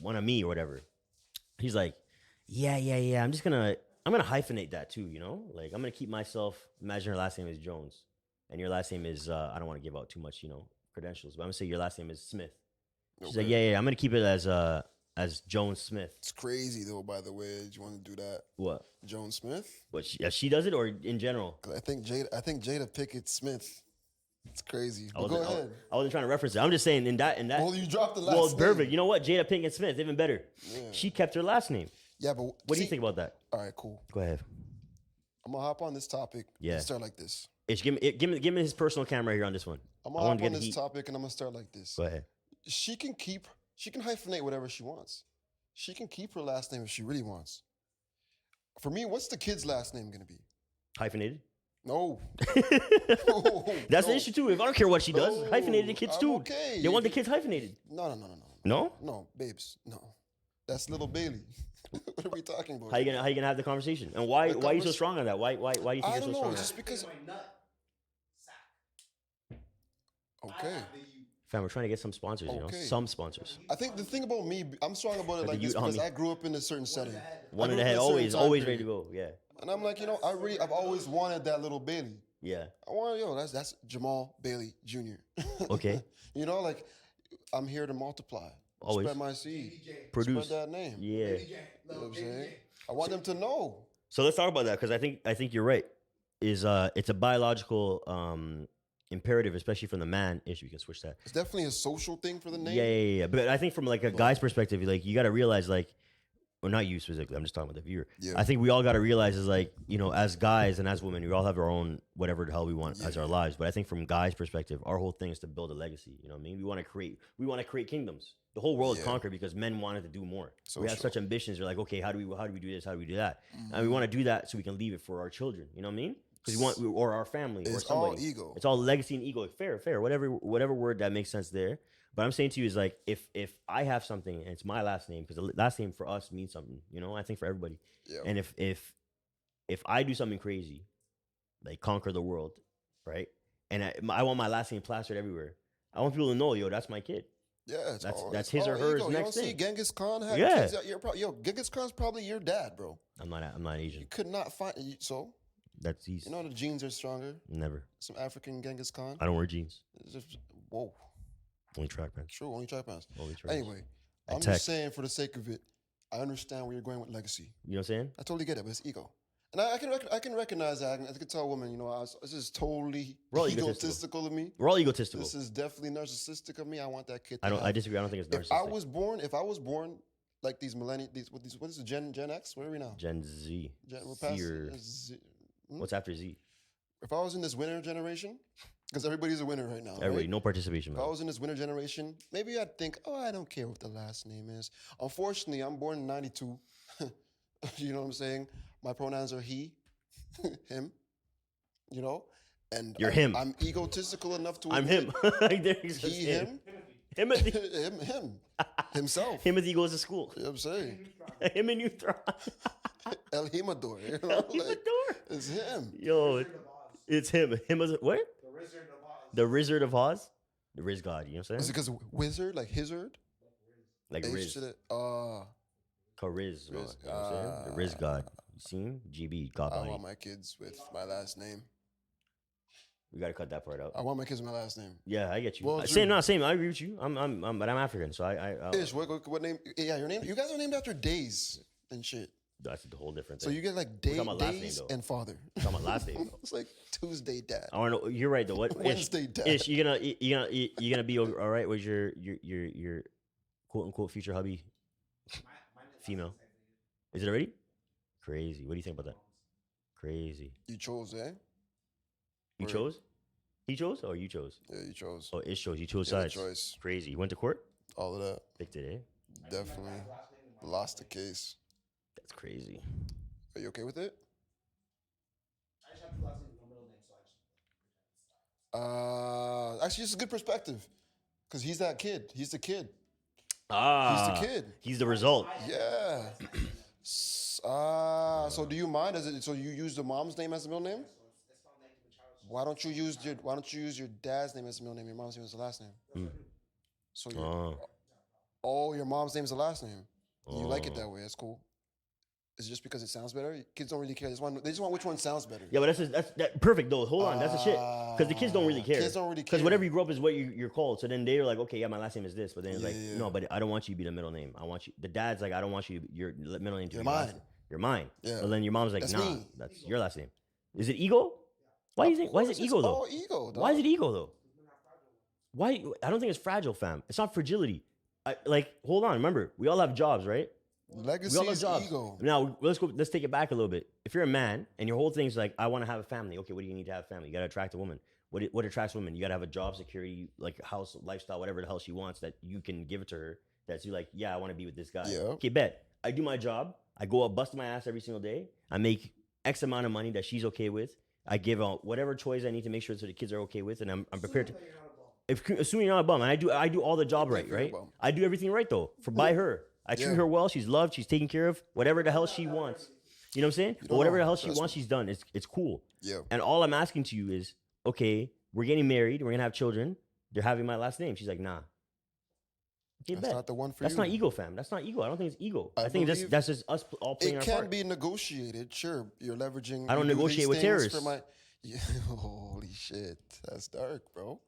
one of me or whatever. He's like, yeah. I'm gonna hyphenate that too. Like I'm gonna keep myself. Imagine her last name is Jones, and your last name is I don't want to give out too much, credentials, but I'm gonna say your last name is Smith. She's like, yeah. I'm gonna keep it as Jones Smith. It's crazy though. By the way, you want to do that? What? Jones Smith? What? She does it or in general? Cause I think Jada Pickett Smith. It's crazy. But go ahead. I wasn't trying to reference it. I'm just saying in that. Well, you dropped the last name. Perfect. You know what? Jada Pinkett Smith, even better. Yeah. She kept her last name. Yeah, but what do you think about that? All right, cool. Go ahead. I'm gonna hop on this topic. Yeah. And start like this. Give me his personal camera here on this one. I'm gonna hop on this topic and I'm gonna start like this. Go ahead. She can hyphenate whatever she wants. She can keep her last name if she really wants. For me, what's the kid's last name gonna be? Hyphenated? No. That's the issue too. If I don't care what she does, hyphenated kids too. Okay. They want the kids hyphenated. No. No? No, babes. No. That's little Bailey. What are we talking about? How you gonna have the conversation? And why are you so strong on that? Why do you think you're so strong on that? Just because. Okay. Fam, we're trying to get some sponsors, some sponsors. I think the thing about me, I'm strong about it like this because I grew up in a certain setting. One in the head, always ready to go. Yeah. And I'm like, I've always wanted that little Bailey. Yeah. I want, that's Jamal Bailey Jr. Okay. Like I'm here to multiply. Always. Spread my seed. Produce. Spread that name. Yeah. You know what I'm saying? I want them to know. So let's talk about that because I think you're right. It's a biological imperative, especially from the man. If you can switch that. It's definitely a social thing for the name. Yeah. But I think from like a guy's perspective, like you got to realize well, not you specifically. I'm just talking about the viewer. Yeah. I think we all got to realize is like, as guys and as women, we all have our own whatever the hell we want as our lives. But I think from guys' perspective, our whole thing is to build a legacy. You know what I mean? We want to create kingdoms. The whole world is conquered because men wanted to do more. We have such ambitions. We're like, okay, how do we do this? How do we do that? Mm-hmm. And we want to do that so we can leave it for our children. You know what I mean? Because we want, or our family, or somebody. It's all ego. It's all legacy and ego. Fair. Whatever word that makes sense there. But I'm saying to you is like, if I have something and it's my last name, because the last name for us means something, I think for everybody. Yeah. And if I do something crazy, like conquer the world, right? And I want my last name plastered everywhere. I want people to know, that's my kid. Yeah, that's his or hers ego. next thing. You don't see Genghis Khan had kids? Genghis Khan's probably your dad, bro. I'm not Asian. You could not find so. That's easy. The genes are stronger. Never. Some African Genghis Khan. I don't wear jeans. It's just, whoa. Only track pants. True, only track pants. Only track. Anyway, I'm just saying for the sake of it, I understand where you're going with legacy. You know what I'm saying? I totally get it, but it's ego. And I can recognize that. I can tell a woman, this is totally egotistical of me. We're all egotistical. This is definitely narcissistic of me. I want that kid. I disagree. I don't think it's narcissistic. If I was born like these millennials, what is it, Gen X? Where are we now? Gen Z. We're past Z. What's after Z? If I was in this winner generation, because everybody's a winner right now. Everybody, right? No participation. If I was in this winner generation, maybe I'd think, I don't care what the last name is. Unfortunately, I'm born in 92. You know what I'm saying? My pronouns are he, him, and you're him. I'm egotistical enough to I'm him. He, him. Him. Himself. Timothy goes to school. You know what I'm saying? Him and you throw. El Himador. It's him. Yo, it's him. Him as what? The Wizard of Oz. The Wizard of Oz? The Riz God, you know what I'm saying? Is it because wizard, like Hizard? Like Riz. Riz, you know what I'm saying? The Riz God. You seen? GB, God I body. want my kids with my last name. We gotta cut that part out. I want my kids with my last name. Yeah, I get you. Well, same. I agree with you. But I'm African, so Ish, what name? Yeah, your name. You guys are named after days and shit. That's the whole different thing. So you get like days and father. I'm talking about last name. It's like Tuesday dad. I want to know. You're right though. What Wednesday dad? Ish, you gonna be all right with your quote unquote future hubby? Female. Is it already? Crazy. What do you think about that? Crazy. You chose, eh? You chose? He chose or you chose? Yeah, you chose. Oh, Ish chose. You chose sides. Choice. Crazy. You went to court? All of that. Picked it, eh? Definitely. Lost the case. That's crazy. Are you okay with it? I just have two last names, no middle name, so I just actually, it's a good perspective. Because he's that kid. He's the kid. Ah. He's the kid. He's the result. Yeah. So do you mind? So you use the mom's name as the middle name? Why don't you use your dad's name as the middle name? Your mom's name as the last name. So Oh, your mom's name is the last name. You like it Oh. that way. That's cool. Is it just because it sounds better? Kids don't really care. They just want which one sounds better. Yeah, but that's perfect though. Hold on, that's the shit. Because the kids don't really care. Kids don't really care. Because whatever you grew up is what you're called. So then they're like, okay, yeah, my last name is this. But then it's like, Yeah. no, but I don't want you to be the middle name. I want you. The dad's like, I don't want you. Your middle name to You're be my last mine. name. You're mine. Yeah. But then your mom's like, That's nah, me. that's your last name. Is it ego? Why do you think? Why is it ego though? All ego. Dog. Why is it ego though? Why? I don't think it's fragile, fam. It's not fragility. Hold on. Remember, we all have jobs, right? Legacy We all have is jobs. ego. Now let's take it back a little bit. If you're a man and your whole thing's like, I want to have a family. Okay, what do you need to have a family? You gotta attract a woman. What attracts women? You gotta have a job security, like house, lifestyle, whatever the hell she wants that you can give it to her. That's you like, yeah, I want to be with this guy. Yeah. Okay, bet. I do my job. I go up, bust my ass every single day. I make X amount of money that she's okay with. I give out whatever choice I need to make sure so the kids are okay with, and I'm prepared to. Assuming you're not a bum, and I do all the job right? I do everything right though by her. I treat her well. She's loved. She's taken care of. Whatever the hell she wants. You know what I'm saying? But whatever the hell she wants, she's done. It's cool. Yeah. And all I'm asking to you is, okay, we're getting married. We're gonna have children. They're having my last name. She's like, nah. Okay, That's not the one for That's you. not ego, fam. That's not ego. I don't think it's ego. I think believe that's just us all playing It our can part. be negotiated. Sure, you're leveraging. I don't you do negotiate these with things terrorists. for my- Yeah, holy shit, that's dark, bro.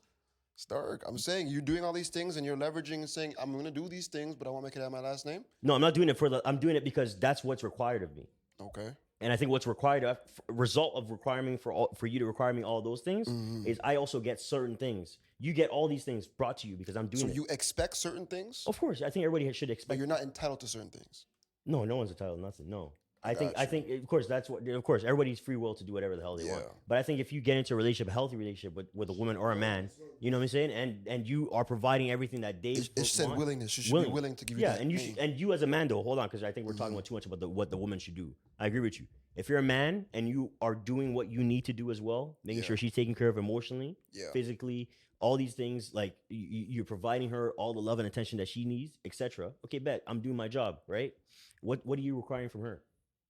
It's dark. I'm saying you're doing all these things and you're leveraging and saying I'm gonna do these things, but I want to make it have my last name. No, I'm not doing it I'm doing it because that's what's required of me. Okay. And I think what's required, result of requiring for you to require me all those things is I also get certain things. You get all these things brought to you because I'm doing So it. you expect certain things, Of course, I think everybody should but expect. you're not entitled to certain things. No one's entitled to nothing. No, I think Gotcha. of course of course everybody's free will to do whatever the hell they want. Yeah. But I think if you get into a relationship, a healthy relationship with a woman or a man, you know what I'm saying, and you are providing everything that they It said want, willingness. You should be willing to give you yeah, that. and you as a man though, hold on, because I think we're talking about too much about what the woman should do. I agree with you. If you're a man and you are doing what you need to do as well, making sure she's taken care of emotionally, physically, all these things, like you're providing her all the love and attention that she needs, etc. Okay, bet I'm doing my job, right? What are you requiring from her?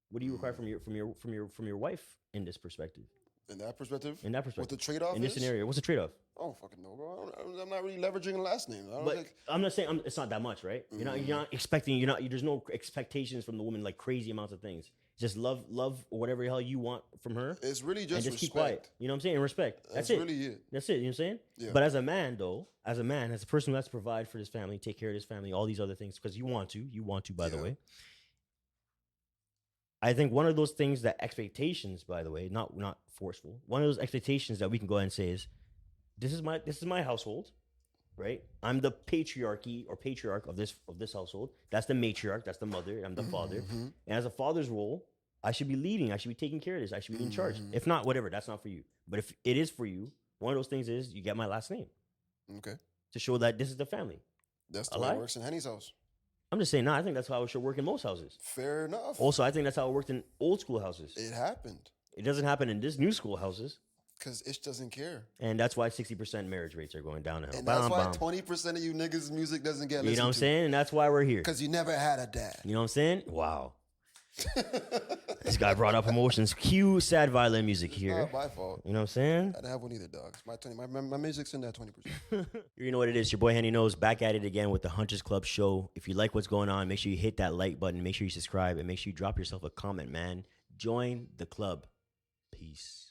What do you require from your wife in this perspective? In that perspective. In that perspective. What the trade-off in this is? scenario? What's the trade-off? I don't fucking know, bro. I'm not really leveraging the last name. I don't But think. I'm not saying it's not that much, right? You're not expecting. There's no expectations from the woman like crazy amounts of things. Just love whatever the hell you want from her. It's really And just just keep respect. quiet. You know what I'm saying? And respect. That's That's it. really it. That's it. You know what I'm saying? Yeah. But as a man, though, as a person who has to provide for his family, take care of his family, all these other things, because you want to, by the way. I think one of those things that expectations, by the way, not forceful. One of those expectations that we can go ahead and say is, this is my household, right? I'm the patriarch of this household. That's the matriarch. That's the mother. I'm the father. And as a father's role, I should be leading. I should be taking care of this. I should be in charge. If not, whatever. That's not for you. But if it is for you, one of those things is you get my last name Okay. to show that this is the family. That's the way it works in Henny's house. I'm just saying, I think that's how it should work in most houses. Fair enough. Also, I think that's how it worked in old school houses. It happened. It doesn't happen in this new school houses. Because Ish doesn't care. And that's why 60% marriage rates are going downhill. And that's why 20% of you niggas' music doesn't get listened to. You know what I'm saying? And that's why we're here. Because you never had a dad. You know what I'm saying? Wow. This guy brought up emotions. Cue sad violin music here. Not my fault. You know what I'm saying? I didn't have one either, dog. It's my music's in that 20%. You know what it is. Your boy Henny knows. Back at it again with the HNTRS CLUB Show. If you like what's going on, make sure you hit that like button. Make sure you subscribe. And make sure you drop yourself a comment, man. Join the club. Peace.